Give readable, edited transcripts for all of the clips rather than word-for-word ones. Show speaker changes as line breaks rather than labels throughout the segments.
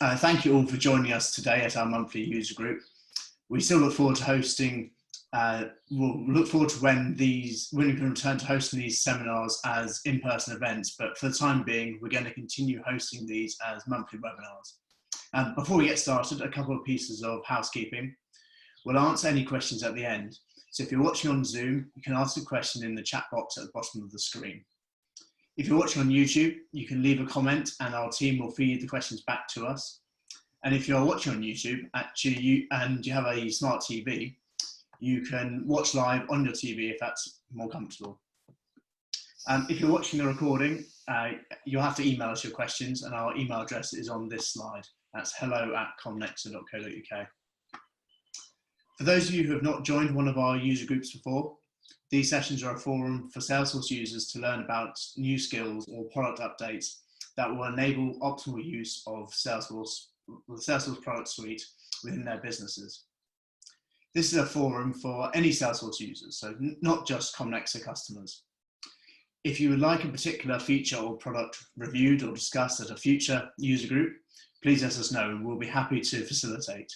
Thank you all for joining us today at our monthly user group. We still look forward to hosting, we'll look forward to when we can return to hosting these seminars as in-person events, but for the time being, we're going to continue hosting these as monthly webinars. Before we get started, a couple of pieces of housekeeping. We'll answer any questions at the end. So if you're watching on Zoom, you can ask a question in the chat box at the bottom of the screen. If you're watching on YouTube, you can leave a comment and our team will feed the questions back to us. And if you're watching on YouTube and you have a smart TV, you can watch live on your TV if that's more comfortable. If you're watching the recording, you'll have to email us your questions, and our email address is on this slide. That's hello@comnexa.co.uk. For those of you who have not joined one of our user groups before, these sessions are a forum for Salesforce users to learn about new skills or product updates that will enable optimal use of the Salesforce product suite within their businesses. This is a forum for any Salesforce users, so not just Comnexa customers. If you would like a particular feature or product reviewed or discussed at a future user group, please let us know and we'll be happy to facilitate.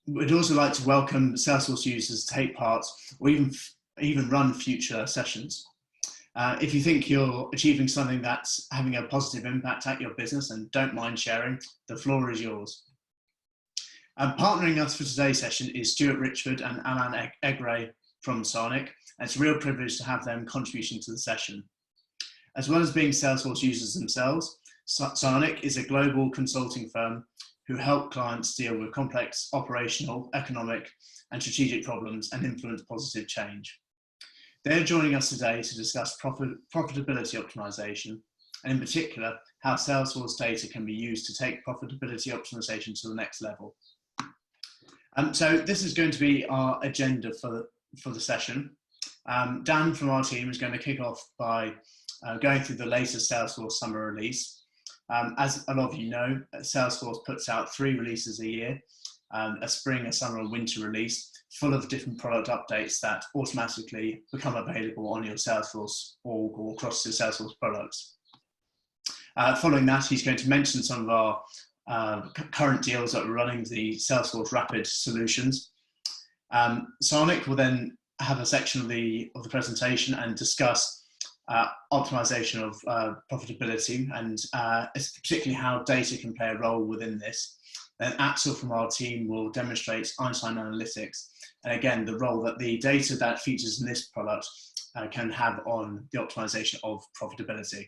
We'd also like to welcome Salesforce users to take part or even run future sessions. If you think you're achieving something that's having a positive impact at your business and don't mind sharing, the floor is yours. Partnering us for today's session is Stuart Richford and Alan Egray from Sionic, and it's a real privilege to have them contributing to the session. As well as being Salesforce users themselves, Sionic is a global consulting firm who help clients deal with complex operational, economic, and strategic problems and influence positive change. They're joining us today to discuss profitability optimization, and in particular, how Salesforce data can be used to take profitability optimization to the next level. So this is going to be our agenda for the session. Dan from our team is going to kick off by going through the latest Salesforce summer release. As a lot of you know, Salesforce puts out 3 releases a year, a spring, a summer, and winter release, full of different product updates that automatically become available on your Salesforce org or across your Salesforce products. Following that, he's going to mention some of our current deals that we're running, the Salesforce Rapid solutions. Sionic will then have a section of the presentation and discuss optimization of profitability, and particularly how data can play a role within this. Then Axel from our team will demonstrate Einstein analytics, and again, the role that the data that features in this product can have on the optimization of profitability.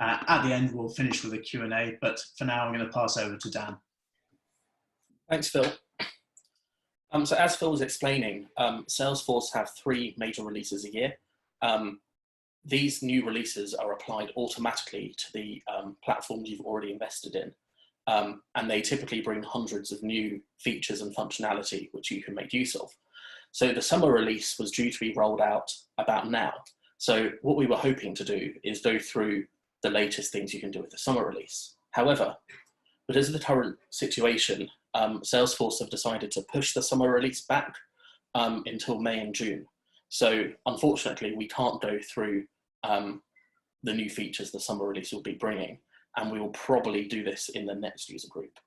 At the end, we'll finish with a Q&A, but for now, I'm going to pass over to Dan.
Thanks, Phil. So as Phil was explaining, Salesforce have 3 major releases a year. These new releases are applied automatically to the platforms you've already invested in. And they typically bring hundreds of new features and functionality which you can make use of. So the summer release was due to be rolled out about now. So what we were hoping to do is go through the latest things you can do with the summer release. However, because of the current situation, Salesforce have decided to push the summer release back until May and June. So unfortunately, we can't go through the new features the summer release will be bringing, and we will probably do this in the next user group.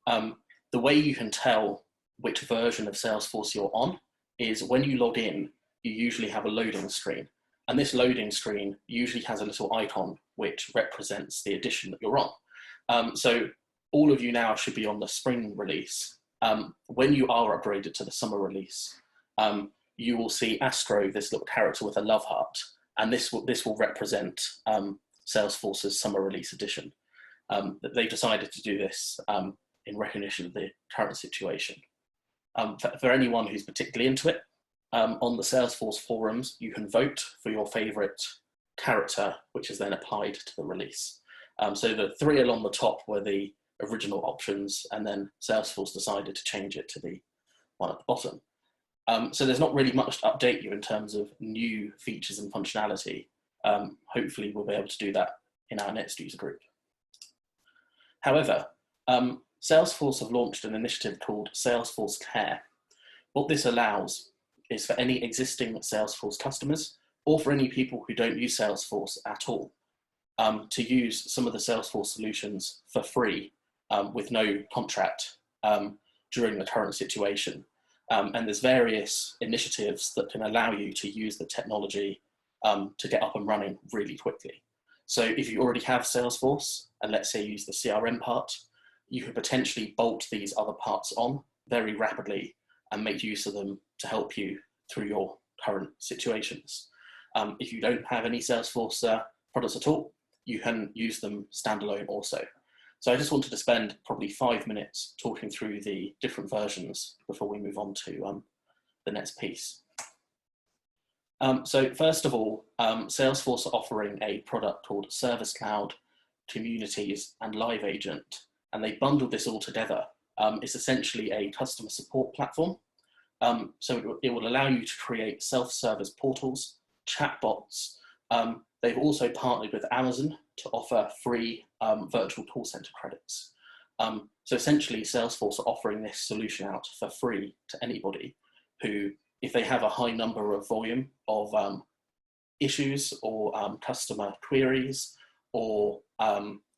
The way you can tell which version of Salesforce you're on is when you log in, you usually have a loading screen. And this loading screen usually has a little icon which represents the edition that you're on. So all of you now should be on the spring release. When you are upgraded to the summer release, you will see Astro, this little character with a love heart, and this will represent Salesforce's summer release edition. They've decided to do this in recognition of the current situation. For anyone who's particularly into it, on the Salesforce forums, you can vote for your favorite character, which is then applied to the release. So the 3 along the top were the original options, and then Salesforce decided to change it to the one at the bottom. So there's not really much to update you in terms of new features and functionality. Hopefully we'll be able to do that in our next user group. However, Salesforce have launched an initiative called Salesforce Care. What this allows is for any existing Salesforce customers, or for any people who don't use Salesforce at all, to use some of the Salesforce solutions for free with no contract during the current situation. And there's various initiatives that can allow you to use the technology to get up and running really quickly. So if you already have Salesforce, and let's say use the CRM part, you could potentially bolt these other parts on very rapidly and make use of them to help you through your current situations. If you don't have any Salesforce products at all, you can use them standalone also. So I just wanted to spend probably 5 minutes talking through the different versions before we move on to the next piece. So first of all, Salesforce are offering a product called Service Cloud, Communities, and Live Agent, and they bundled this all together. It's essentially a customer support platform. So it will allow you to create self-service portals, chatbots. They've also partnered with Amazon to offer free virtual call center credits. So essentially, Salesforce are offering this solution out for free to anybody who, if they have a high number of volume of issues or customer queries or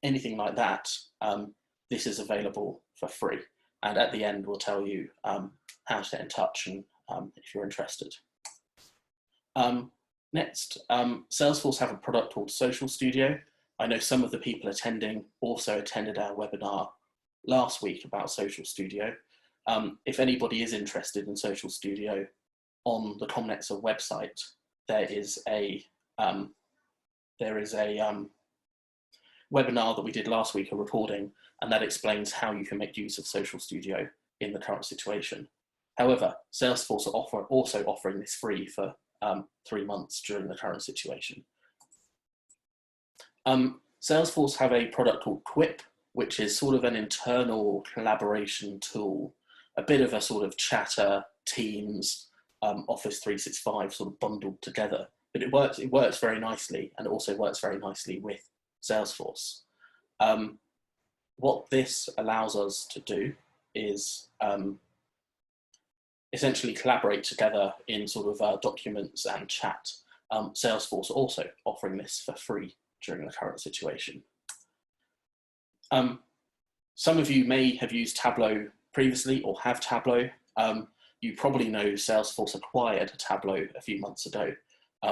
anything like that, this is available for free. And at the end, we'll tell you how to get in touch and if you're interested. Next, Salesforce have a product called Social Studio. I know some of the people attending also attended our webinar last week about Social Studio. If anybody is interested in Social Studio, on the Comnetzer website, there is a webinar that we did last week, a recording, and that explains how you can make use of Social Studio in the current situation. However, Salesforce are also offering this free for 3 months during the current situation. Salesforce have a product called Quip, which is sort of an internal collaboration tool, a bit of a sort of chatter, Teams, Office 365 sort of bundled together, but it works very nicely, and it also works very nicely with Salesforce. What this allows us to do is essentially collaborate together in sort of documents and chat. Salesforce are also offering this for free during the current situation. Some of you may have used Tableau previously or have Tableau. You probably know Salesforce acquired Tableau a few months ago.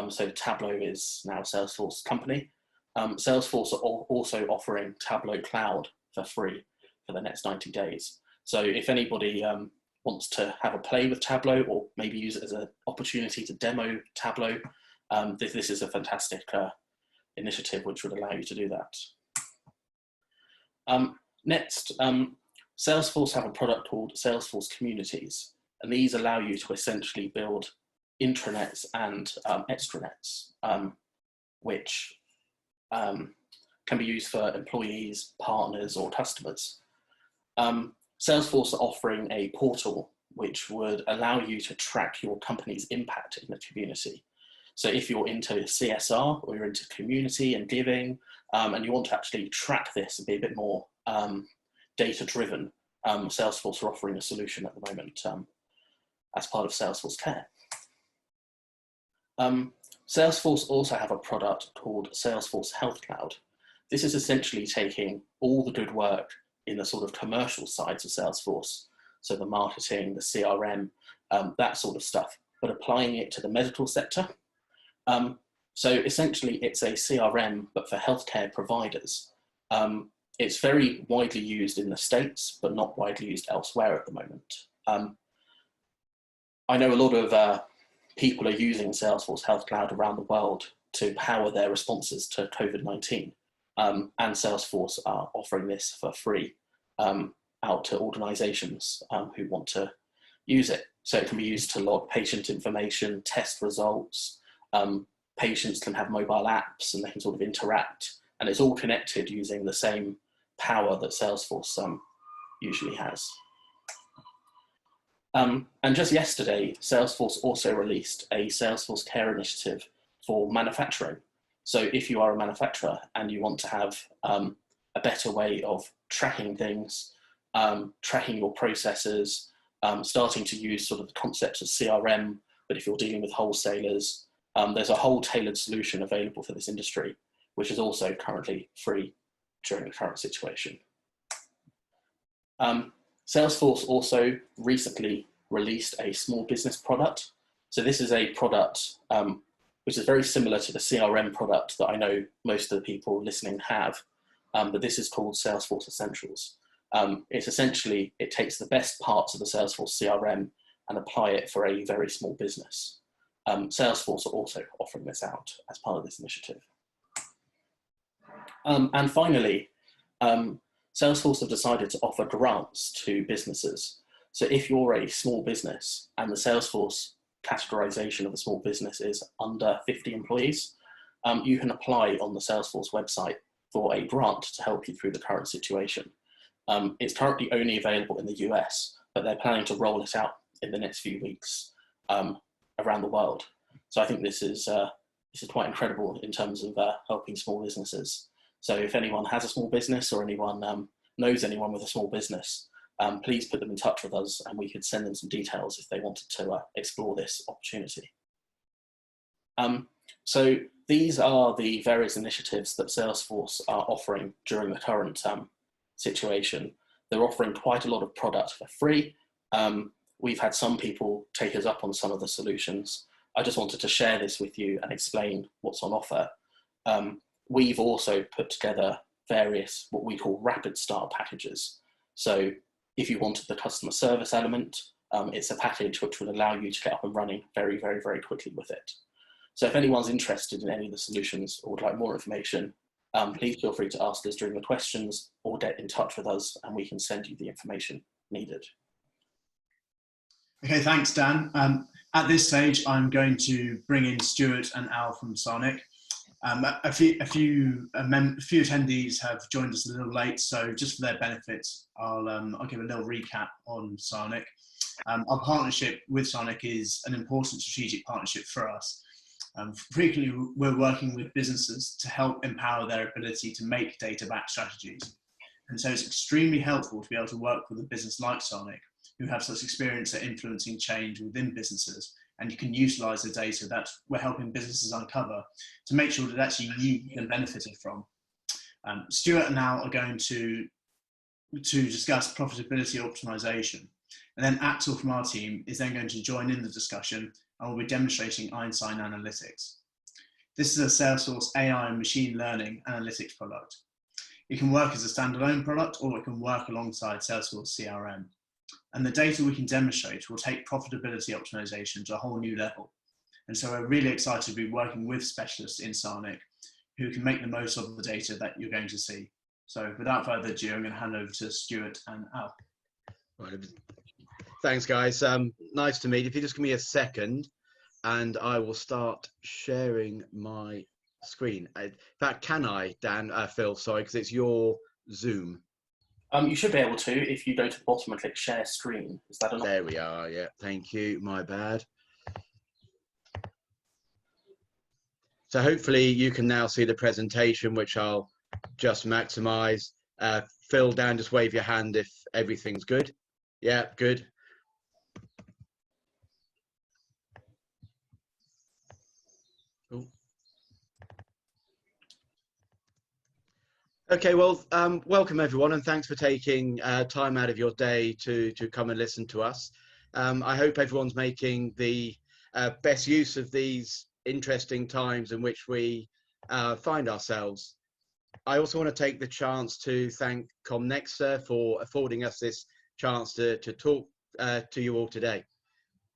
So Tableau is now a Salesforce company. Salesforce are also offering Tableau Cloud for free for the next 90 days. So if anybody wants to have a play with Tableau or maybe use it as an opportunity to demo Tableau, this is a fantastic initiative which would allow you to do that. Next, Salesforce have a product called Salesforce Communities, and these allow you to essentially build intranets and extranets, which can be used for employees, partners, or customers. Salesforce are offering a portal which would allow you to track your company's impact in the community. So if you're into CSR or you're into community and giving, and you want to actually track this and be a bit more data-driven, Salesforce are offering a solution at the moment as part of Salesforce Care. Salesforce also have a product called Salesforce Health Cloud. This is essentially taking all the good work in the sort of commercial sides of Salesforce, so the marketing, the CRM, that sort of stuff, but applying it to the medical sector. So essentially it's a CRM, but for healthcare providers. It's very widely used in the States, but not widely used elsewhere at the moment. I know a lot of people are using Salesforce Health Cloud around the world to power their responses to COVID-19. And Salesforce are offering this for free out to organizations who want to use it. So it can be used to log patient information, test results. Patients can have mobile apps and they can sort of interact. And it's all connected using the same power that Salesforce usually has. And just yesterday, Salesforce also released a Salesforce Care initiative for manufacturing. So if you are a manufacturer and you want to have a better way of tracking things, tracking your processes, starting to use sort of the concepts of CRM, but if you're dealing with wholesalers, there's a whole tailored solution available for this industry, which is also currently free during the current situation. Salesforce also recently released a small business product. So this is a product which is very similar to the CRM product that I know most of the people listening have, but this is called Salesforce Essentials. It's essentially, it takes the best parts of the Salesforce CRM and apply it for a very small business. Salesforce are also offering this out as part of this initiative. And finally, Salesforce have decided to offer grants to businesses. So if you're a small business and the Salesforce categorization of a small business is under 50 employees, you can apply on the Salesforce website for a grant to help you through the current situation. It's currently only available in the US, but they're planning to roll it out in the next few weeks around the world. So I think this is quite incredible in terms of helping small businesses. So if anyone has a small business or anyone knows anyone with a small business, please put them in touch with us and we could send them some details if they wanted to explore this opportunity. So these are the various initiatives that Salesforce are offering during the current situation. They're offering quite a lot of product for free. We've had some people take us up on some of the solutions. I just wanted to share this with you and explain what's on offer. We've also put together various what we call rapid start packages. So if you wanted the customer service element, it's a package which would allow you to get up and running very, very, very quickly with it. So if anyone's interested in any of the solutions or would like more information, please feel free to ask us during the questions or get in touch with us and we can send you the information needed.
Okay, thanks, Dan. At this stage, I'm going to bring in Stuart and Al from Sionic. A few attendees have joined us a little late, so just for their benefit, I'll give a little recap on Sionic. Our partnership with Sionic is an important strategic partnership for us. Frequently, we're working with businesses to help empower their ability to make data-backed strategies. And so it's extremely helpful to be able to work with a business like Sionic, who have such experience at influencing change within businesses, and you can utilize the data that we're helping businesses uncover to make sure that actually you can benefit from. Stuart and Al are going to discuss profitability optimization. And then Axel from our team is then going to join in the discussion and will be demonstrating Einstein Analytics. This is a Salesforce AI and machine learning analytics product. It can work as a standalone product or it can work alongside Salesforce CRM. And the data we can demonstrate will take profitability optimization to a whole new level. And so we're really excited to be working with specialists in Sionic who can make the most of the data that you're going to see. So without further ado, I'm going to hand over to Stuart and Al.
Right. Thanks, guys. Nice to meet you. If you just give me a second and I will start sharing my screen. In fact, can I, Dan, Phil, sorry, because it's your Zoom.
You should be able to if you go to the bottom and click share screen. Is that enough?
There we are. Yeah, thank you. My bad. So hopefully you can now see the presentation, which I'll just maximize. Phil, Dan, just wave your hand if everything's good. Yeah, good. Cool. Okay, well, welcome everyone, and thanks for taking time out of your day to come and listen to us. I hope everyone's making the best use of these interesting times in which we find ourselves. I also want to take the chance to thank Comnexa for affording us this chance to talk to you all today.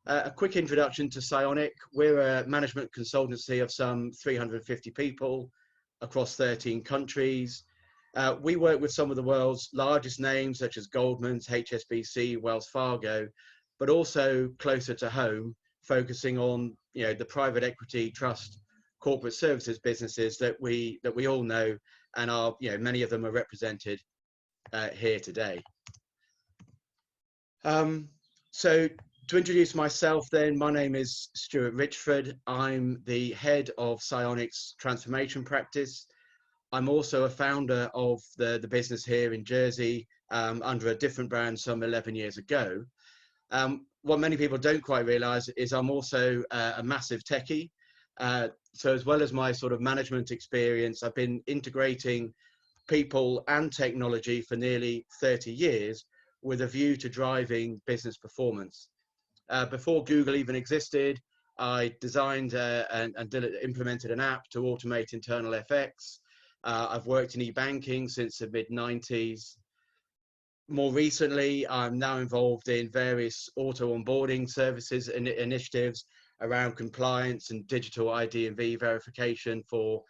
A quick introduction to Sionic. We're a management consultancy of some 350 people across 13 countries. We work with some of the world's largest names such as Goldman's, HSBC, Wells Fargo, but also closer to home, focusing on the private equity, trust, corporate services businesses that we all know, and are many of them are represented here today. So to introduce myself then, my name is Stuart Richford. I'm the head of Sionic's transformation practice. I'm also a founder of the business here in Jersey under a different brand some 11 years ago. What many people don't quite realize is I'm also a massive techie. So as well as my sort of management experience, I've been integrating people and technology for nearly 30 years, with a view to driving business performance. Before Google even existed, I designed and implemented an app to automate internal FX. I've worked in e-banking since the mid-90s. More recently, I'm now involved in various auto onboarding services and initiatives around compliance and digital ID and V verification for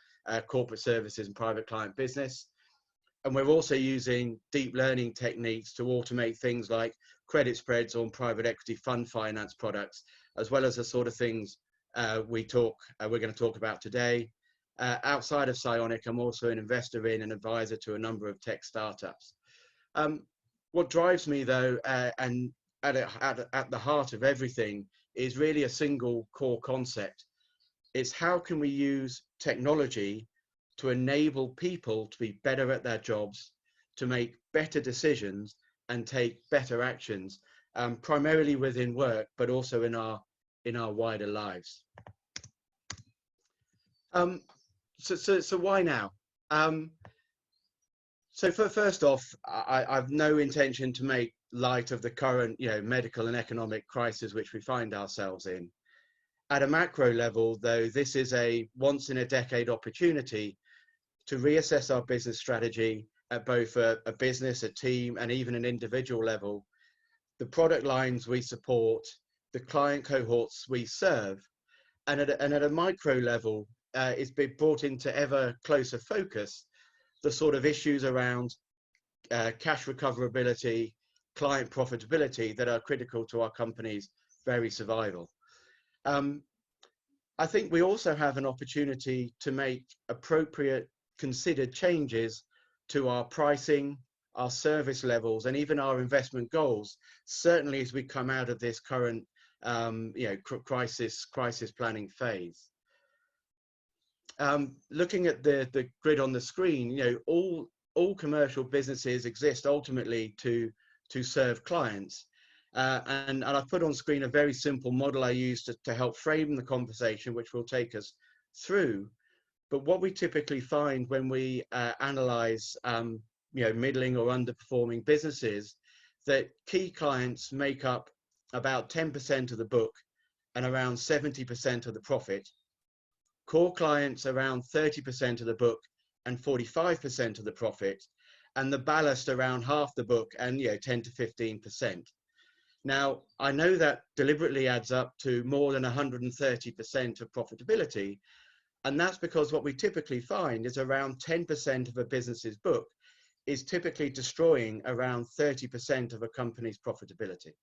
corporate services and private client business. And we're also using deep learning techniques to automate things like credit spreads on private equity fund finance products, as well as the sort of things we're going to talk about today. Outside of Sionic, I'm also an investor in and advisor to a number of tech startups. What drives me, though, and at the heart of everything, is really a single core concept. It's how can we use technology to enable people to be better at their jobs, to make better decisions and take better actions, primarily within work, but also in our wider lives. So why now? So first off, I've no intention to make light of the current, medical and economic crisis which we find ourselves in. At a macro level, though, this is a once-in-a-decade opportunity to reassess our business strategy at both a business, a team, and even an individual level, the product lines we support, the client cohorts we serve, and at a micro level, it's been brought into ever closer focus the sort of issues around cash recoverability, client profitability that are critical to our company's very survival. I think we also have an opportunity to make appropriate, considered changes to our pricing, our service levels, and even our investment goals, certainly as we come out of this current crisis planning phase. Looking at the grid on the screen, all commercial businesses exist ultimately to serve clients. And I've put on screen a very simple model I use to help frame the conversation, which will take us through. But what we typically find when we analyze, middling or underperforming businesses, that key clients make up about 10% of the book and around 70% of the profit. Core clients around 30% of the book and 45% of the profit, and the ballast around half the book and 10 to 15%. Now, I know that deliberately adds up to more than 130% of profitability, and that's because what we typically find is around 10% of a business's book is typically destroying around 30% of a company's profitability.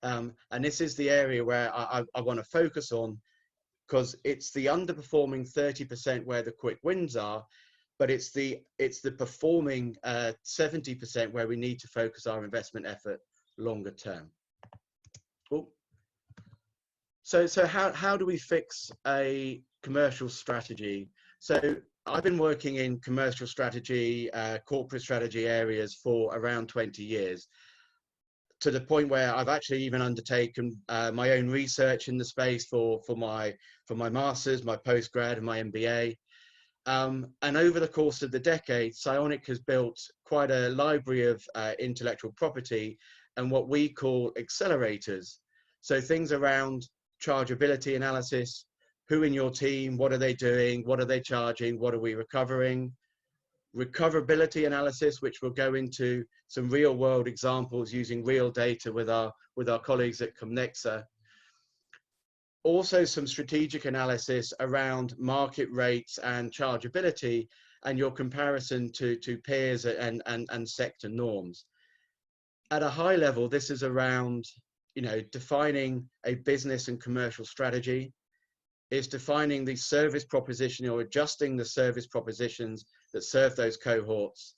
And this is the area where I want to focus on, because it's the underperforming 30% where the quick wins are, but it's the performing 70% where we need to focus our investment effort longer term. Cool. So how do we fix a commercial strategy? So I've been working in commercial strategy, corporate strategy areas for around 20 years, to the point where I've actually even undertaken my own research in the space for my master's, my postgrad, and my MBA. And over the course of the decade, Sionic has built quite a library of intellectual property and what we call accelerators. So things around chargeability analysis, who in your team, what are they doing, what are they charging, what are we recovering? Recoverability analysis, which will go into some real world examples using real data with our colleagues at Comnexa. Also some strategic analysis around market rates and chargeability and your comparison to peers and sector norms. At a high level, this is around, defining a business and commercial strategy. It's defining the service proposition or adjusting the service propositions that serve those cohorts.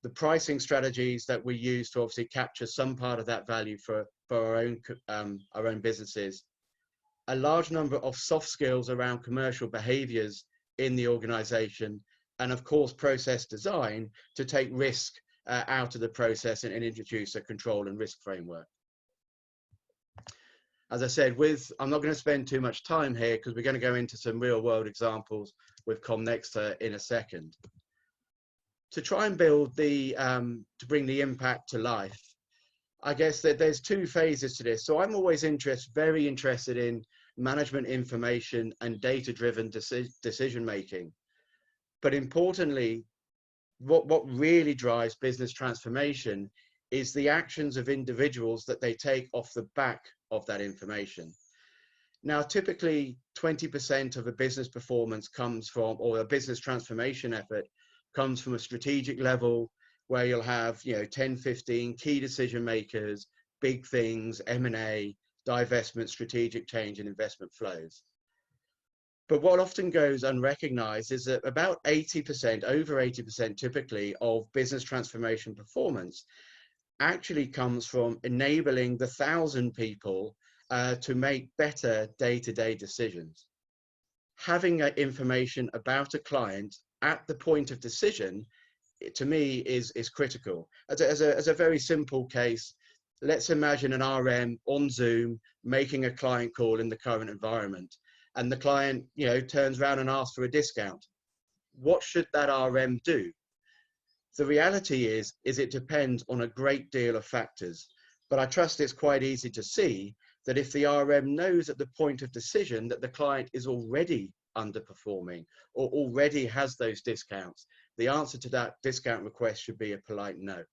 The pricing strategies that we use to obviously capture some part of that value for our own businesses. A large number of soft skills around commercial behaviors in the organization, and of course process design to take risk out of the process and introduce a control and risk framework. As I said, I'm not going to spend too much time here because we're going to go into some real world examples with Comnexa in a second. To try and build to bring the impact to life, I guess that there's two phases to this. So I'm always very interested in management information and data-driven decision making. But importantly, what really drives business transformation is the actions of individuals that they take off the back of that information. Now, typically 20% of a business performance comes from, or a business transformation effort comes from a strategic level, where you'll have 10, 15 key decision makers, big things, M&A, divestment, strategic change, and investment flows. But what often goes unrecognized is that about 80%, over 80% typically, of business transformation performance actually comes from enabling the 1,000 people to make better day-to-day decisions. Having information about a client at the point of decision, to me, is critical. As a very simple case, let's imagine an RM on Zoom making a client call in the current environment, and the client turns around and asks for a discount. What should that RM do? The reality is it depends on a great deal of factors, but I trust it's quite easy to see that if the RM knows at the point of decision that the client is already underperforming or already has those discounts, the answer to that discount request should be a polite no.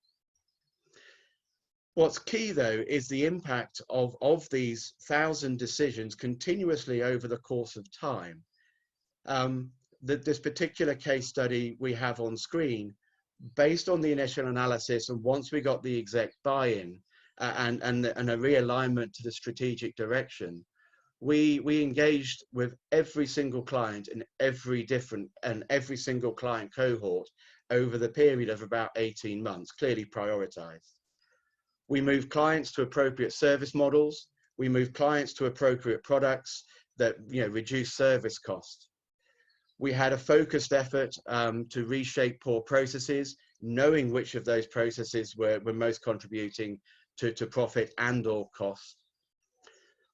What's key, though, is the impact of these 1,000 decisions continuously over the course of time. This particular case study we have on screen, based on the initial analysis, and once we got the exec buy-in and a realignment to the strategic direction, we engaged with every single client in every single client cohort over the period of about 18 months, clearly prioritized. We moved clients to appropriate service models. We moved clients to appropriate products that reduce service costs. We had a focused effort to reshape poor processes, knowing which of those processes were most contributing to profit and or cost.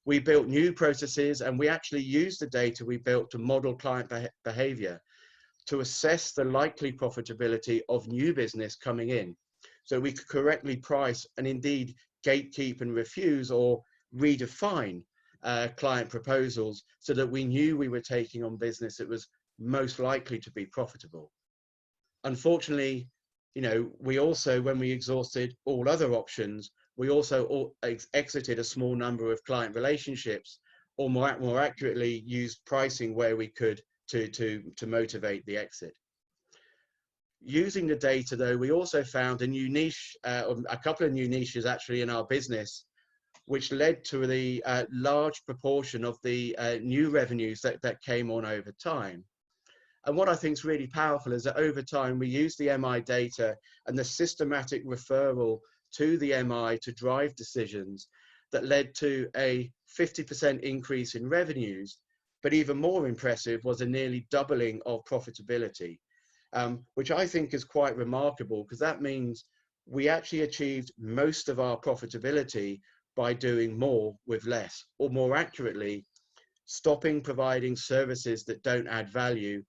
We built new processes, and we actually used the data we built to model client behavior to assess the likely profitability of new business coming in, so we could correctly price and indeed gatekeep and refuse or redefine client proposals, so that we knew we were taking on business that was most likely to be profitable. Unfortunately, we also, when we exhausted all other options, we also exited a small number of client relationships, or more accurately, used pricing where we could to motivate the exit. Using the data, though, we also found a new niche, a couple of new niches actually in our business, which led to the large proportion of the new revenues that came on over time. And what I think is really powerful is that over time, we use the MI data and the systematic referral to the MI to drive decisions that led to a 50% increase in revenues, but even more impressive was a nearly doubling of profitability, which I think is quite remarkable, because that means we actually achieved most of our profitability by doing more with less, or more accurately, stopping providing services that don't add value,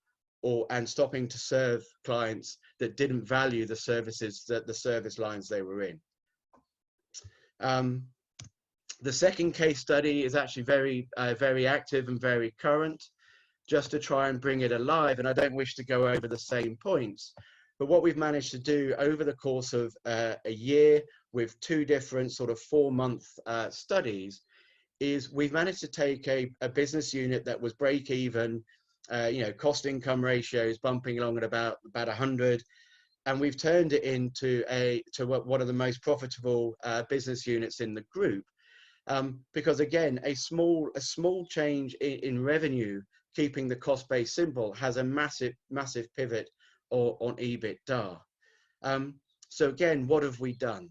and stopping to serve clients that didn't value the services, that the service lines they were in. The second case study is actually very active and very current, just to try and bring it alive. And I don't wish to go over the same points, but what we've managed to do over the course of a year with 2 different sort of 4-month studies is we've managed to take a business unit that was break even, cost income ratios bumping along at about 100, and we've turned it into one of the most profitable business units in the group, because again, a small change in revenue, keeping the cost base simple, has a massive pivot on EBITDA. So again, what have we done?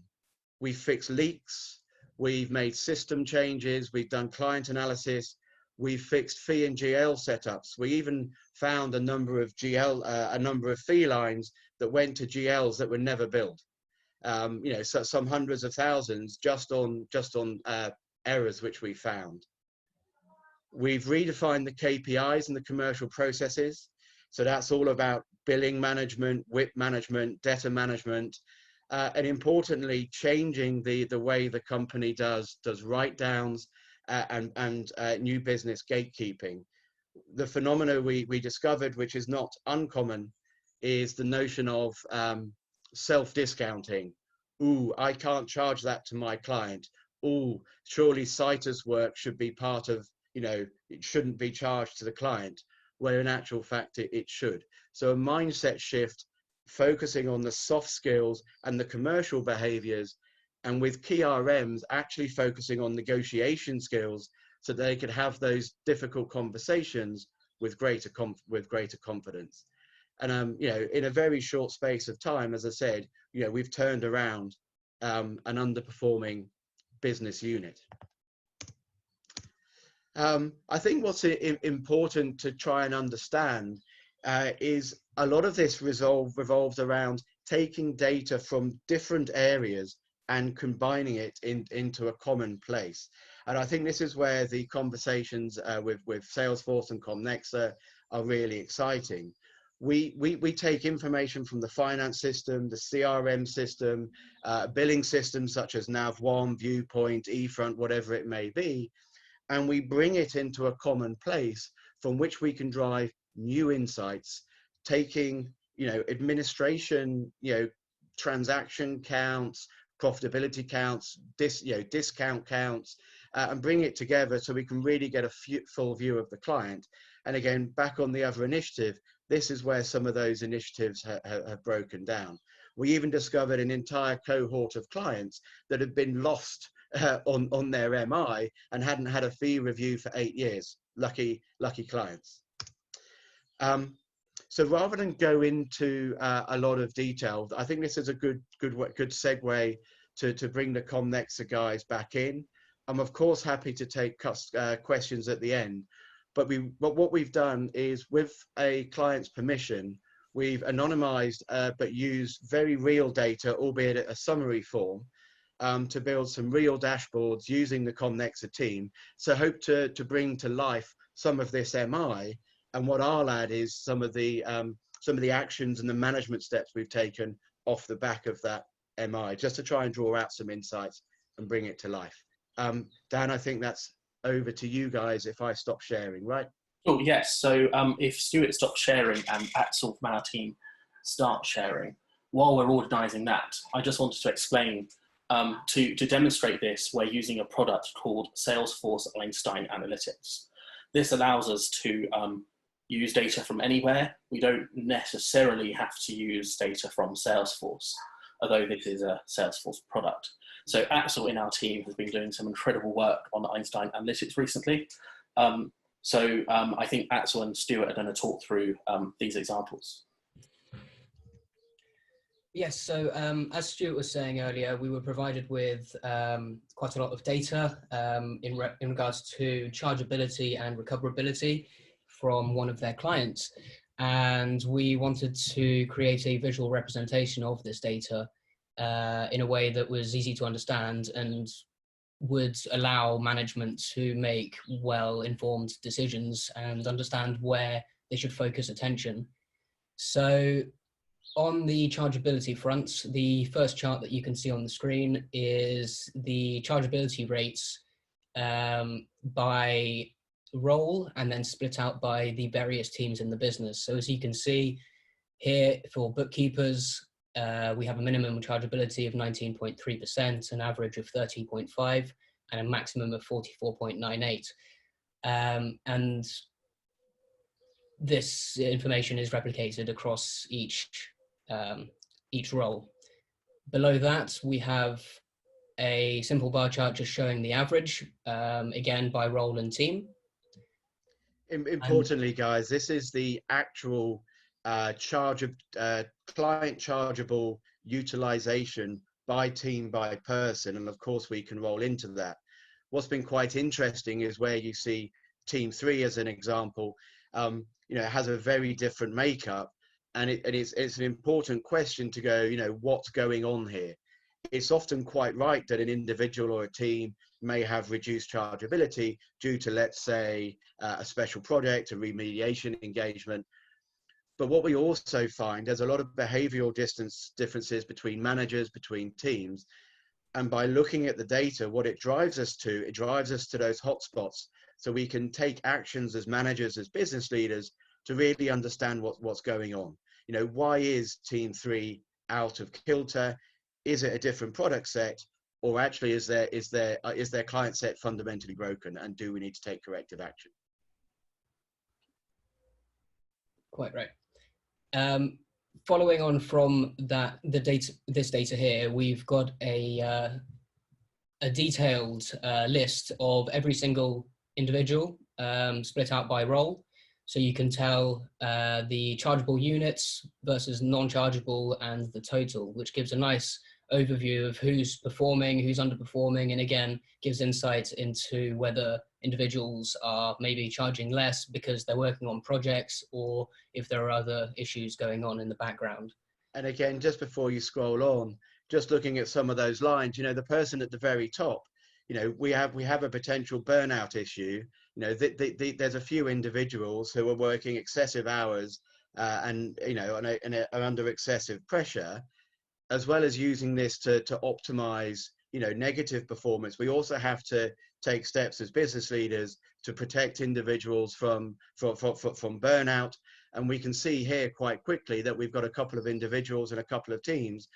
We've fixed leaks, we've made system changes, we've done client analysis, we've fixed fee and GL setups. We even found a number of fee lines that went to GLs that were never billed. So some hundreds of thousands just on errors which we found. We've redefined the KPIs and the commercial processes. So that's all about billing management, WIP management, debtor management, and importantly, changing the way the company does write-downs and new business gatekeeping. The phenomena we discovered, which is not uncommon, is the notion of self-discounting. Ooh, I can't charge that to my client. Ooh, surely Citus work should be part of, it shouldn't be charged to the client, where in actual fact it should. So a mindset shift, focusing on the soft skills and the commercial behaviors, and with key RMs actually focusing on negotiation skills so they could have those difficult conversations with greater confidence. And in a very short space of time, as I said, we've turned around an underperforming business unit. I think what's important to try and understand is a lot of this revolves around taking data from different areas and combining it into a common place. And I think this is where the conversations with Salesforce and Comnexa are really exciting. We take information from the finance system, the CRM system, billing systems such as Nav1, Viewpoint, eFront, whatever it may be, and we bring it into a common place from which we can drive new insights, taking, administration, transaction counts, profitability counts, discount counts, and bring it together so we can really get a full view of the client. And again, back on the other initiative, this is where some of those initiatives have broken down. We even discovered an entire cohort of clients that had been lost on their MI and hadn't had a fee review for 8 years. Lucky clients. So rather than go into a lot of detail, I think this is a good segue to bring the Comnexa guys back in. I'm of course happy to take questions at the end, but what we've done is, with a client's permission, we've anonymized but used very real data, albeit a summary form, to build some real dashboards using the Comnexa team. So hope to bring to life some of this MI. And what I'll add is some of the actions and the management steps we've taken off the back of that MI, just to try and draw out some insights and bring it to life. Dan, I think that's over to you guys if I stop sharing, right?
Oh, yes. So if Stuart stops sharing and Axel from our team start sharing, while we're organising that, I just wanted to explain, to demonstrate this, we're using a product called Salesforce Einstein Analytics. This allows us to use data from anywhere. We don't necessarily have to use data from Salesforce, although this is a Salesforce product. So Axel in our team has been doing some incredible work on Einstein Analytics recently. I think Axel and Stuart are going to talk through these examples.
Yes, so as Stuart was saying earlier, we were provided with quite a lot of data in regards to chargeability and recoverability from one of their clients. And we wanted to create a visual representation of this data in a way that was easy to understand and would allow management to make well-informed decisions and understand where they should focus attention. So on the chargeability front, the first chart that you can see on the screen is the chargeability rates by role and then split out by the various teams in the business. So as you can see here, for bookkeepers, we have a minimum chargeability of 19.3%, an average of 13.5%, and a maximum of 44.98%. And this information is replicated across each role. Below that, we have a simple bar chart just showing the average, again, by role and team.
Importantly, guys, this is the actual client chargeable utilization by team, by person, and of course we can roll into that. What's been quite interesting is where you see team 3 as an example, it has a very different makeup, and it's an important question to go, what's going on here? It's often quite right that an individual or a team may have reduced chargeability due to, let's say, a special project, a remediation engagement. But what we also find, there's a lot of behavioral differences between managers, between teams. And by looking at the data, what it drives us to those hotspots, so we can take actions as managers, as business leaders, to really understand what's going on. You know, why is team 3 out of kilter? Is it a different product set, or actually is their client set fundamentally broken, and do we need to take corrective action?
Quite right. Following on from that, this data here, we've got a detailed list of every single individual split out by role. So you can tell the chargeable units versus non-chargeable and the total, which gives a nice overview of who's performing, who's underperforming, and again, gives insight into whether individuals are maybe charging less because they're working on projects, or if there are other issues going on in the background.
And again, just before you scroll on, just looking at some of those lines, you know, the person at the very top, you know, we have a potential burnout issue. You know, there's a few individuals who are working excessive hours and, you know, and are under excessive pressure, as well as using this to optimize, you know, negative performance. We also have to take steps as business leaders to protect individuals from burnout. And we can see here quite quickly that we've got a couple of individuals and a couple of teams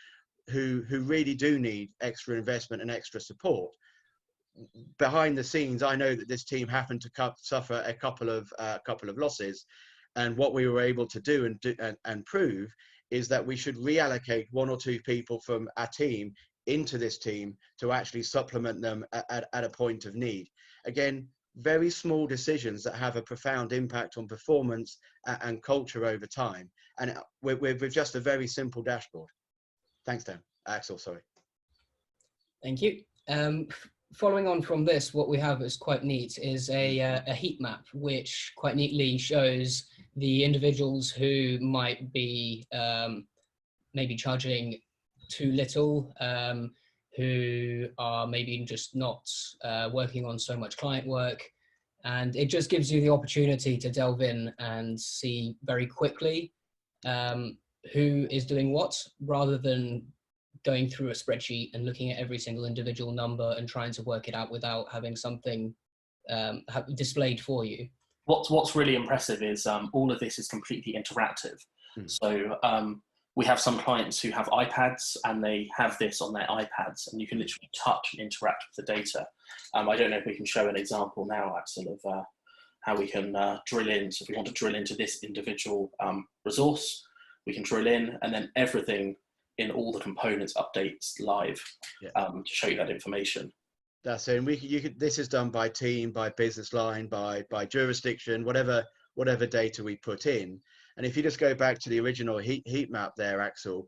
who really do need extra investment and extra support. Behind the scenes, I know that this team happened to suffer a couple of losses, and what we were able to do and prove is that we should reallocate 1 or 2 people from our team into this team to actually supplement them at a point of need. Again, very small decisions that have a profound impact on performance and culture over time, and with just a very simple dashboard. Thanks, Dan. Axel, sorry.
Thank you. Following on from this, what we have is quite neat is a heat map, which quite neatly shows the individuals who might be maybe charging too little, who are maybe just not working on so much client work. And it just gives you the opportunity to delve in and see very quickly who is doing what, rather than going through a spreadsheet and looking at every single individual number and trying to work it out without having something displayed for you.
What's really impressive is all of this is completely interactive. So we have some clients who have iPads and they have this on their iPads, and you can literally touch and interact with the data. I don't know if we can show an example now, Axel, of how we can drill in. So if we want to drill into this individual resource, we can drill in, and then everything in all the components updates live to show you that information.
That's it. And this is done by team, by business line, by jurisdiction, whatever data we put in. And if you just go back to the original heat map there, Axel,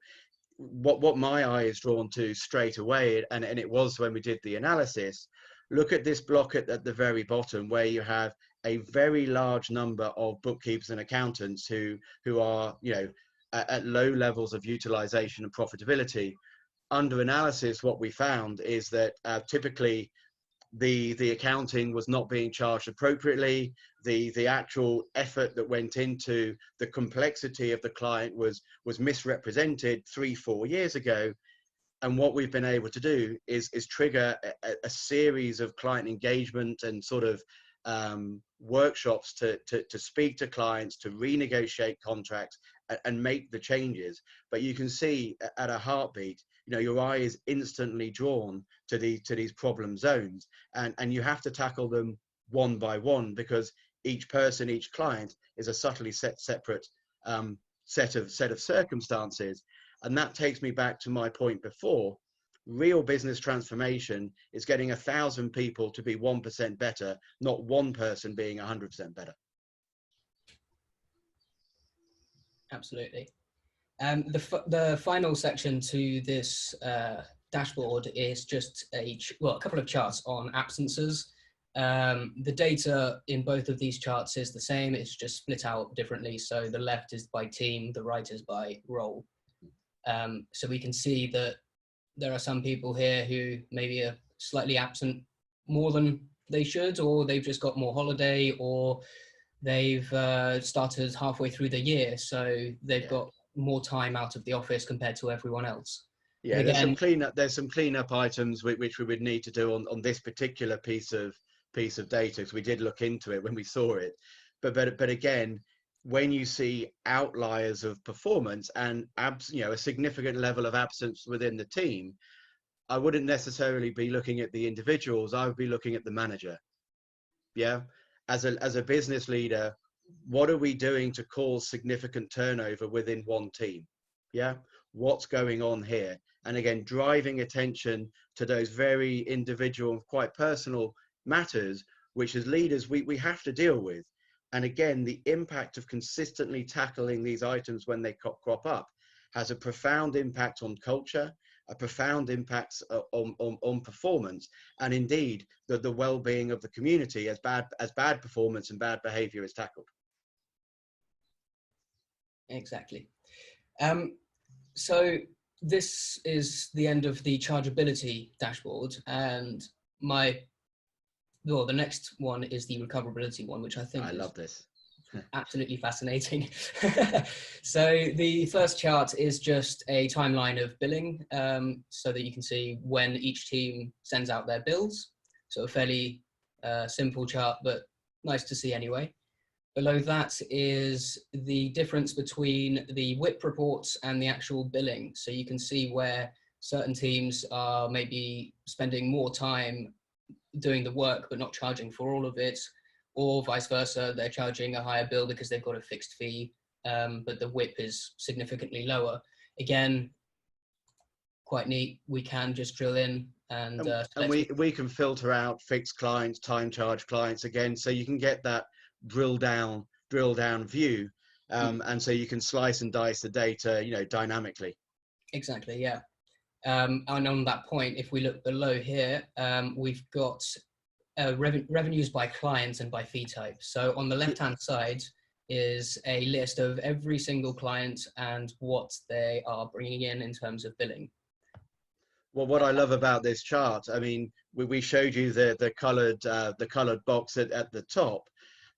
what my eye is drawn to straight away, and it was when we did the analysis, look at this block at the very bottom, where you have a very large number of bookkeepers and accountants who are, you know, at low levels of utilization and profitability. Under analysis, what we found is that typically the accounting was not being charged appropriately. The actual effort that went into the complexity of the client was misrepresented 3-4 years ago. And what we've been able to do is trigger a series of client engagement and sort of workshops to speak to clients, to renegotiate contracts and make the changes. But you can see at a heartbeat, you know, your eye is instantly drawn to these problem zones, and you have to tackle them one by one, because each person, each client is a subtly separate set of circumstances. And that takes me back to my point before. Real business transformation is getting 1,000 people to be 1% better, not one person being 100% better.
Absolutely. The final section to this dashboard is just a couple of charts on absences. The data in both of these charts is the same, it's just split out differently. So the left is by team, the right is by role. So we can see that there are some people here who maybe are slightly absent more than they should, or they've just got more holiday, or they've started halfway through the year, so they've got more time out of the office compared to everyone else.
Yeah,
and
there's
again,
some cleanup items which we would need to do on this particular piece of data, because we did look into it when we saw it. But again, when you see outliers of performance and a significant level of absence within the team, I wouldn't necessarily be looking at the individuals. I would be looking at the manager. Yeah, as a business leader, what are we doing to cause significant turnover within one team? Yeah, what's going on here? And again, driving attention to those very individual and quite personal matters, which as leaders we have to deal with. And again, the impact of consistently tackling these items when they crop up has a profound impact on culture, a profound impact on performance, and indeed the well-being of the community as bad performance and bad behavior is tackled.
Exactly. So this is the end of the chargeability dashboard, and the next one is the recoverability one, which I think I love this. Absolutely fascinating. So the first chart is just a timeline of billing, so that you can see when each team sends out their bills. So a fairly simple chart, but nice to see anyway. Below that is the difference between the WIP reports and the actual billing. So you can see where certain teams are maybe spending more time doing the work but not charging for all of it, or vice versa, they're charging a higher bill because they've got a fixed fee, but the WIP is significantly lower. Again, quite neat. We can just drill in and
we can filter out fixed clients, time charge clients again, so you can get that drill down view, and so you can slice and dice the data, dynamically.
Exactly, yeah. And on that point, if we look below here, we've got revenues by clients and by fee type. So on the left-hand side is a list of every single client and what they are bringing in terms of billing.
Well, what I love about this chart, I mean, we showed you the colored box at the top,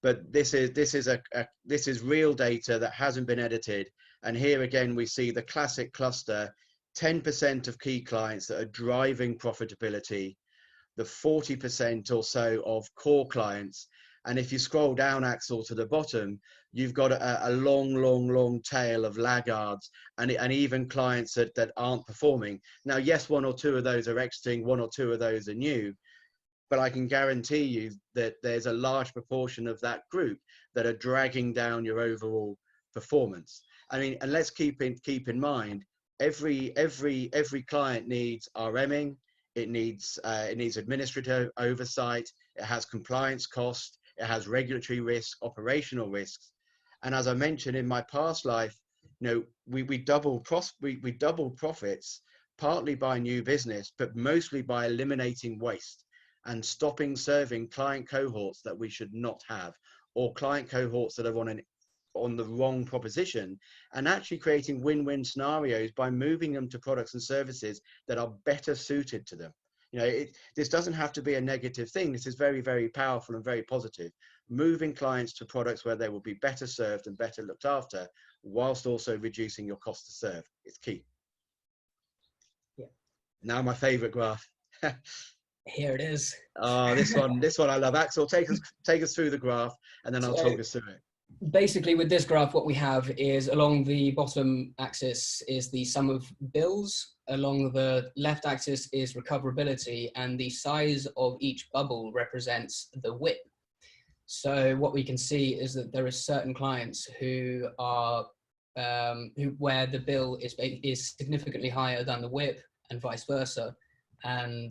but this is real data that hasn't been edited. And here again, we see the classic cluster, 10% of key clients that are driving profitability, the 40% or so of core clients. And if you scroll down, Axel, to the bottom, you've got a long tail of laggards and even clients that aren't performing. Now, yes, one or two of those are exiting, one or two of those are new, but I can guarantee you that there's a large proportion of that group that are dragging down your overall performance. I mean, and let's keep in mind, every client needs RMing, it needs administrative oversight, it has compliance cost, it has regulatory risk, operational risks. And as I mentioned in my past life, we doubled profits partly by new business, but mostly by eliminating waste and stopping serving client cohorts that we should not have, or client cohorts that are on the wrong proposition, and actually creating win-win scenarios by moving them to products and services that are better suited to them. This doesn't have to be a negative thing. This is very, very powerful and very positive. Moving clients to products where they will be better served and better looked after, whilst also reducing your cost to serve. It's key.
Yeah.
Now my favorite graph.
Here it is.
Oh, this one I love. Axel, take us through the graph, and then I'll talk us through it.
Basically, with this graph, what we have is along the bottom axis is the sum of bills, along the left axis is recoverability, and the size of each bubble represents the WIP. So what we can see is that there are certain clients who are where the bill is significantly higher than the WIP, and vice versa. And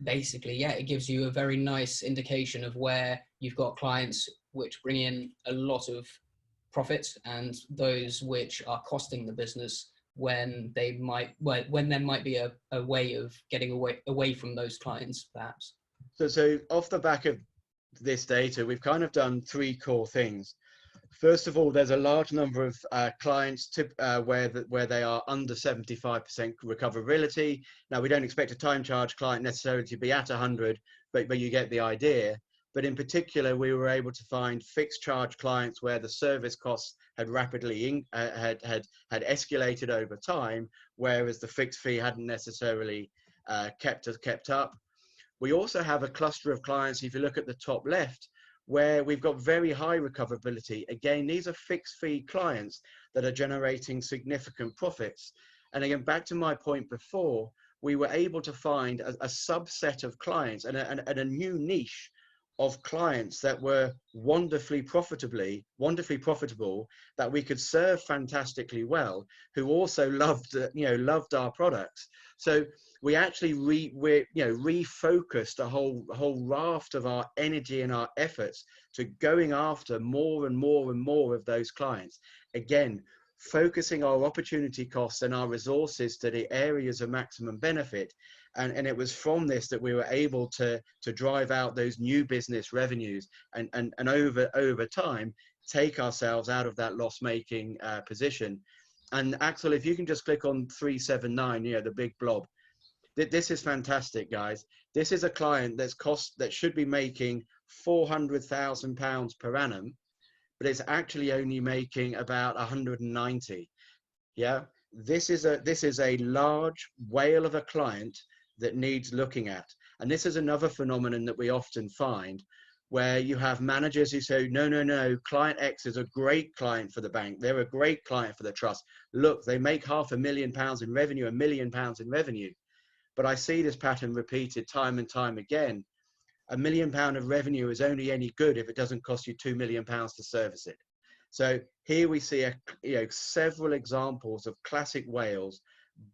basically, yeah, it gives you a very nice indication of where you've got clients which bring in a lot of profit and those which are costing the business when there might be a way of getting away from those clients, perhaps.
So off the back of this data, we've kind of done three core things. First of all, there's a large number of clients where they are under 75% recoverability. Now, we don't expect a time charge client necessarily to be at 100, but you get the idea. but in particular, we were able to find fixed charge clients where the service costs had rapidly had escalated over time, whereas the fixed fee hadn't necessarily kept up. We also have a cluster of clients, if you look at the top left, where we've got very high recoverability. Again, these are fixed fee clients that are generating significant profits. And again, back to my point before, we were able to find a subset of clients and a new niche of clients that were wonderfully profitable, that we could serve fantastically well, who also loved our products. So we actually refocused a whole raft of our energy and our efforts to going after more and more and more of those clients. Again, focusing our opportunity costs and our resources to the areas of maximum benefit. And it was from this that we were able to drive out those new business revenues and over time, take ourselves out of that loss-making position. And Axel, if you can just click on 379, the big blob. This is fantastic, guys. This is a client that should be making £400,000 per annum, but it's actually only making about 190. Yeah, this is a large whale of a client that needs looking at. And this is another phenomenon that we often find, where you have managers who say, no, client X is a great client for the bank. They're a great client for the trust. Look, they make £500,000 in revenue, £1 million in revenue. But I see this pattern repeated time and time again. £1 million of revenue is only any good if it doesn't cost you £2 million to service it. So here we see several examples of classic whales,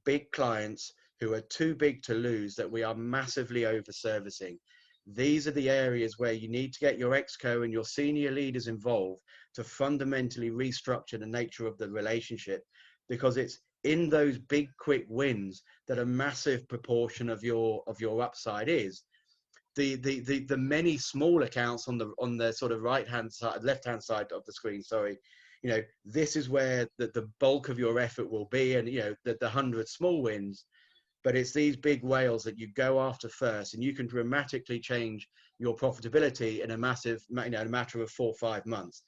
big clients who are too big to lose, that we are massively over servicing. These are the areas where you need to get your exco and your senior leaders involved to fundamentally restructure the nature of the relationship, because it's in those big quick wins that a massive proportion of your upside is. The many small accounts on the sort of left hand side of the screen, sorry, this is where the bulk of your effort will be, and the 100 small wins. But it's these big whales that you go after first, and you can dramatically change your profitability in a matter of 4 or 5 months.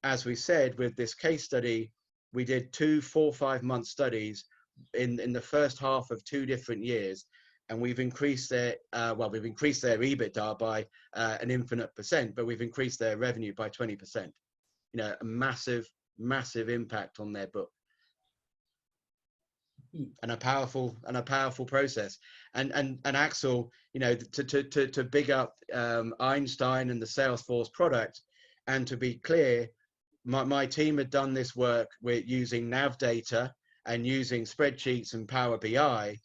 As we said, with this case study, we did 2 4 5 month studies in the first half of 2 different years, and we've increased their EBITDA by an infinite percent, but we've increased their revenue by 20%. A massive impact on their book. And a powerful process. And Axel, to big up Einstein and the Salesforce product, and to be clear, my team had done this work with using nav data and using spreadsheets and Power BI.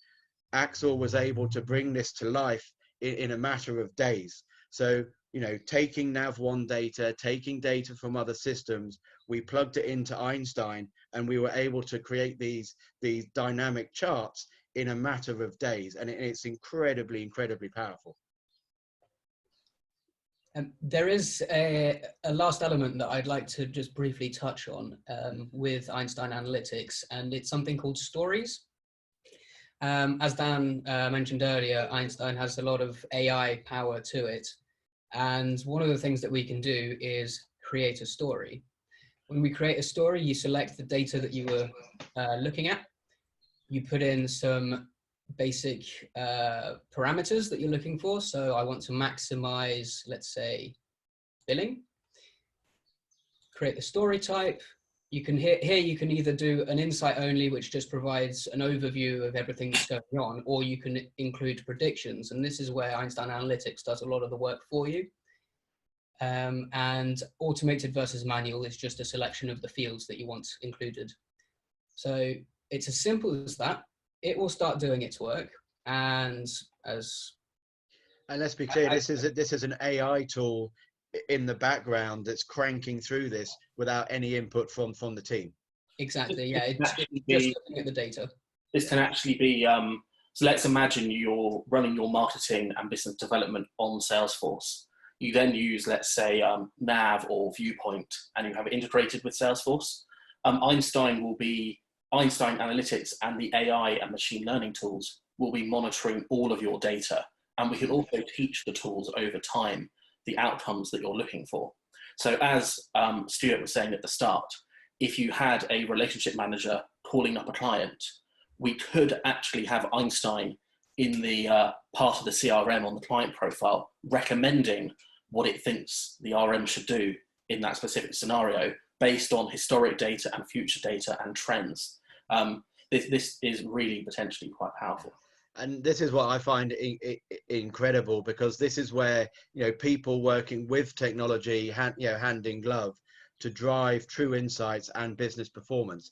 Axel was able to bring this to life in a matter of days. So, taking Nav1 data, taking data from other systems, we plugged it into Einstein, and we were able to create these dynamic charts in a matter of days. And it's incredibly powerful.
There is a last element that I'd like to just briefly touch on with Einstein Analytics, and it's something called stories. As Dan mentioned earlier, Einstein has a lot of AI power to it. And one of the things that we can do is create a story. When we create a story, you select the data that you were looking at. You put in some basic parameters that you're looking for. So I want to maximize, let's say, billing. Create the story type. You can here you can either do an insight only, which just provides an overview of everything that's going on, or you can include predictions. And this is where Einstein Analytics does a lot of the work for you. And automated versus manual is just a selection of the fields that you want included. So it's as simple as that. It will start doing its work. And
let's be clear, this is an AI tool in the background that's cranking through this without any input from the team.
Exactly, yeah. It's just looking at the data.
This can actually be, so let's imagine you're running your marketing and business development on Salesforce. You then use, let's say, Nav or Viewpoint, and you have it integrated with Salesforce. Einstein Analytics and the AI and machine learning tools will be monitoring all of your data. And we can also teach the tools over time the outcomes that you're looking for. So as Stuart was saying at the start, if you had a relationship manager calling up a client, we could actually have Einstein in the part of the CRM on the client profile recommending what it thinks the RM should do in that specific scenario based on historic data and future data and trends. This is really potentially quite powerful.
And this is what I find incredible, because this is where, people working with technology, hand in glove, to drive true insights and business performance.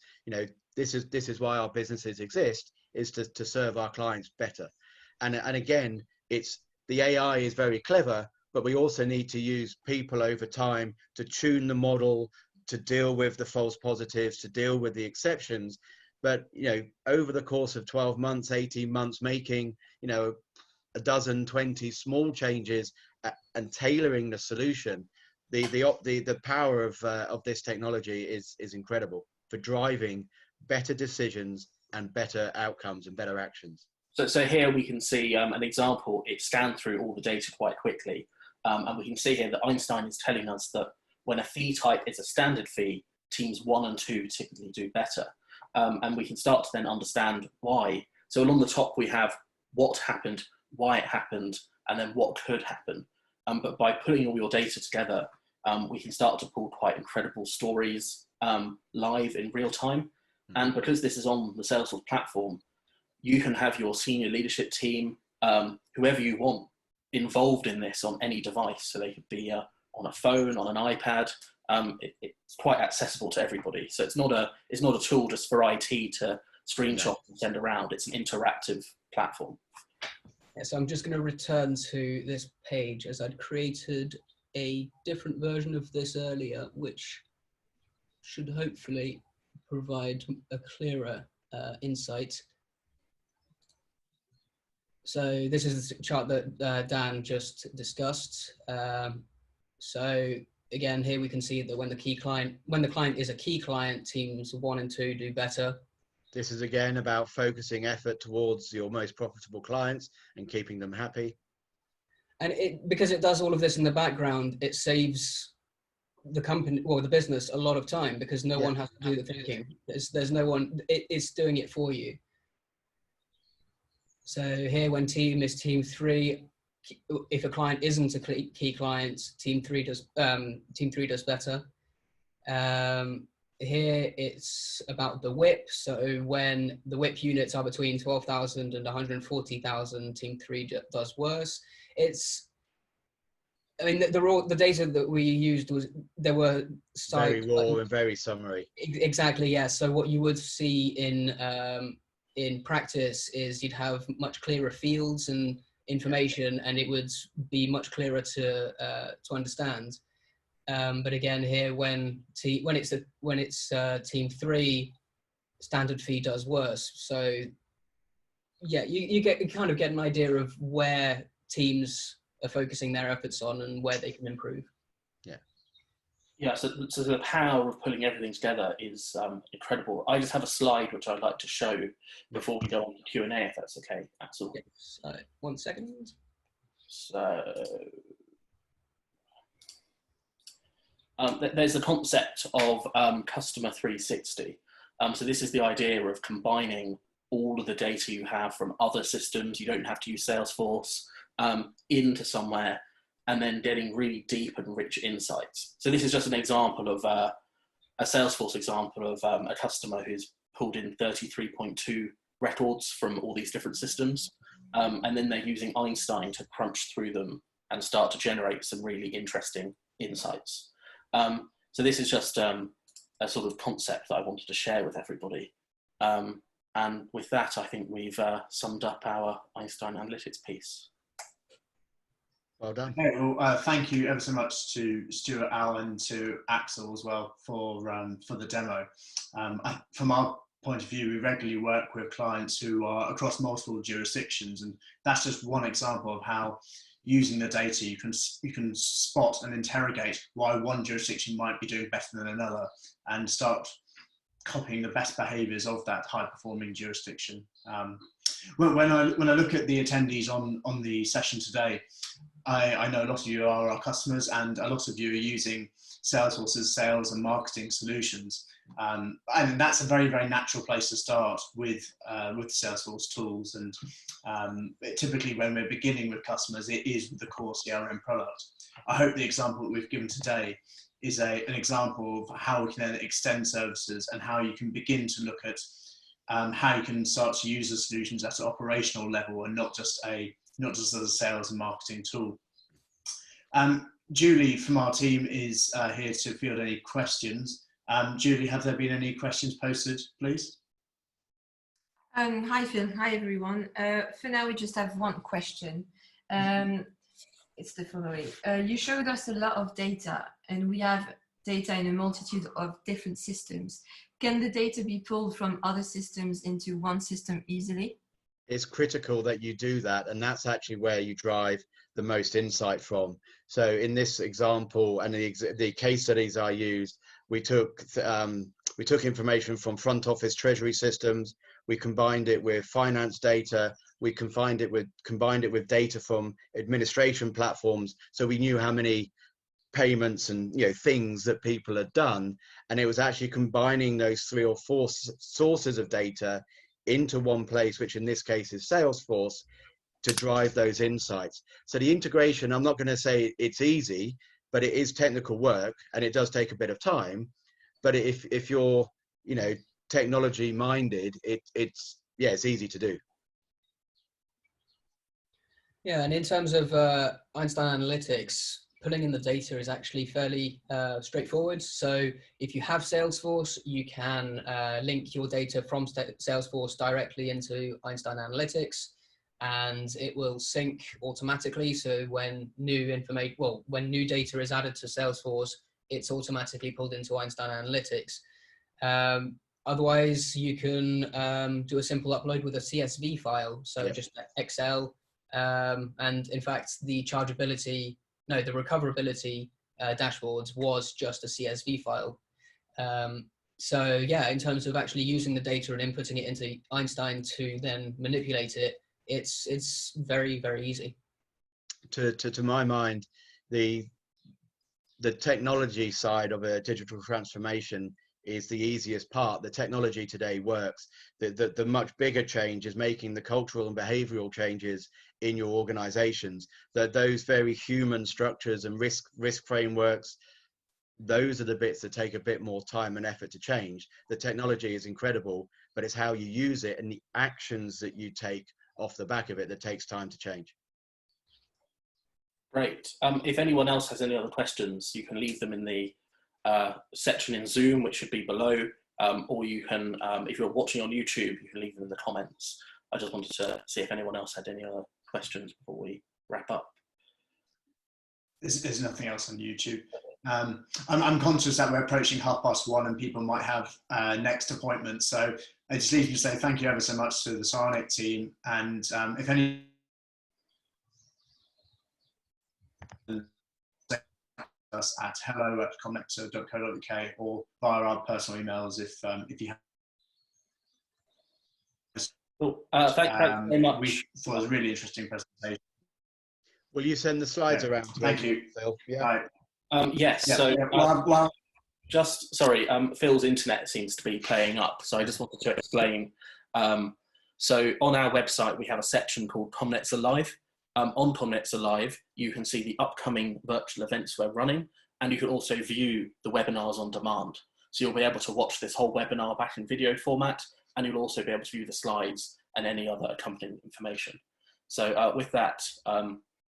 This is why our businesses exist, is to serve our clients better. And again, the AI is very clever, but we also need to use people over time to tune the model, to deal with the false positives, to deal with the exceptions. But, over the course of 12 months, 18 months, making, a dozen, 20 small changes and tailoring the solution, the power of this technology is incredible for driving better decisions and better outcomes and better actions.
So here we can see an example. It scanned through all the data quite quickly. And we can see here that Einstein is telling us that when a fee type is a standard fee, teams 1 and 2 typically do better. And we can start to then understand why. So along the top, we have what happened, why it happened, and then what could happen. But by putting all your data together, we can start to pull quite incredible stories live in real time. And because this is on the Salesforce platform, you can have your senior leadership team, whoever you want, involved in this on any device. So they could be on a phone, on an iPad. It's quite accessible to everybody. So it's not a tool just for IT to screenshot and send around. It's an interactive platform.
Yeah, so I'm just going to return to this page, as I'd created a different version of this earlier, which should hopefully provide a clearer insight. So this is the chart that Dan just discussed. So again, here we can see that when the client is a key client, teams 1 and 2 do better.
This is again about focusing effort towards your most profitable clients and keeping them happy.
And because it does all of this in the background, it saves the company or the business a lot of time, because no one has to do the thinking. There's no one, it's doing it for you. So here, when team is team 3, if a client isn't a key client, team 3 does better. Here it's about the WIP. So when the WIP units are between 12,000 and 140,000, team 3 does worse. The data that we used very raw and
very summary.
Exactly, yeah. So what you would see in practice is you'd have much clearer fields and information, and it would be much clearer to understand. But again, here when it's team 3, standard fee does worse. So yeah, you kind of get an idea of where teams are focusing their efforts on and where they can improve.
Yeah, so the power of pulling everything together is incredible. I just have a slide which I'd like to show before we go on to Q&A, if that's okay. That's all.
Yes. 1 second.
So there's the concept of Customer 360. So this is the idea of combining all of the data you have from other systems. You don't have to use Salesforce into somewhere, and then getting really deep and rich insights. So this is just an example of a Salesforce example of a customer who's pulled in 33.2 records from all these different systems. And then they're using Einstein to crunch through them and start to generate some really interesting insights. So this is just a sort of concept that I wanted to share with everybody. And with that, I think we've summed up our Einstein analytics piece.
Well done.
Okay, well, thank you ever so much to Stuart, Al, and to Axel as well for the demo. From our point of view, we regularly work with clients who are across multiple jurisdictions, and that's just one example of how, using the data, you can spot and interrogate why one jurisdiction might be doing better than another, and start copying the best behaviours of that high-performing jurisdiction. When I look at the attendees on the session today, I know a lot of you are our customers, and a lot of you are using Salesforce's sales and marketing solutions. And that's a very, very natural place to start with Salesforce tools. And typically when we're beginning with customers, it is with the core CRM product. I hope the example that we've given today is an example of how we can then extend services and how you can begin to look at how you can start to use the solutions at an operational level and not just as a sales and marketing tool. Julie from our team is here to field any questions. Julie, have there been any questions posted, please?
Hi Phil, hi everyone. For now we just have one question. It's the following. You showed us a lot of data, and we have data in a multitude of different systems. Can the data be pulled from other systems into one system easily?
It's critical that you do that, and that's actually where you drive the most insight from. So in this example and the case studies I used, we took information from front office treasury systems, we combined it with finance data, we combined it with data from administration platforms, so we knew how many payments and things that people had done, and it was actually combining those 3 or 4 sources of data into one place, which in this case is Salesforce, to drive those insights. So the integration, I'm not going to say it's easy, but it is technical work and it does take a bit of time. But if you're technology minded, it's easy to do.
Yeah, and in terms of Einstein Analytics, pulling in the data is actually fairly straightforward. So if you have Salesforce, you can link your data from Salesforce directly into Einstein Analytics, and it will sync automatically. So when new data is added to Salesforce, it's automatically pulled into Einstein Analytics. Otherwise, you can do a simple upload with a CSV file. So just Excel, and in fact, the recoverability dashboards was just a CSV file. So yeah, in terms of actually using the data and inputting it into Einstein to then manipulate it, it's very, very easy.
To my mind, the technology side of a digital transformation is the easiest part. The technology today works. The much bigger change is making the cultural and behavioral changes in your organizations. Those very human structures and risk frameworks, those are the bits that take a bit more time and effort to change. The technology is incredible, but it's how you use it and the actions that you take off the back of it that takes time to change.
Great. If anyone else has any other questions, you can leave them in the section in Zoom, which should be below, or you can, if you're watching on YouTube, you can leave them in the comments. I just wanted to see if anyone else had any other questions before we wrap up.
There's nothing else on YouTube. I'm conscious that we're approaching 1:30 and people might have next appointments. So I just need to say thank you ever so much to the Sionic team. And if any us at hello@connector.co.uk or via our personal emails if you have.
Cool. Thank you very much.
We thought it was a really interesting presentation.
Will you send the slides around?
Thank you.
Phil? Yeah.
Yes.
Yeah,
so
well,
just sorry, Phil's internet seems to be playing up, so I just wanted to explain. So on our website, we have a section called ComNets Alive. On ComNets Alive, you can see the upcoming virtual events we're running, and you can also view the webinars on demand. So you'll be able to watch this whole webinar back in video format, and you'll also be able to view the slides and any other accompanying information. So with that,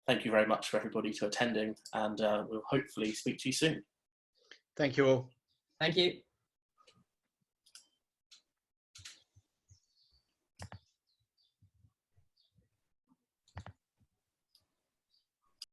thank you very much for everybody to attending, and we'll hopefully speak to you soon.
Thank you all.
Thank you.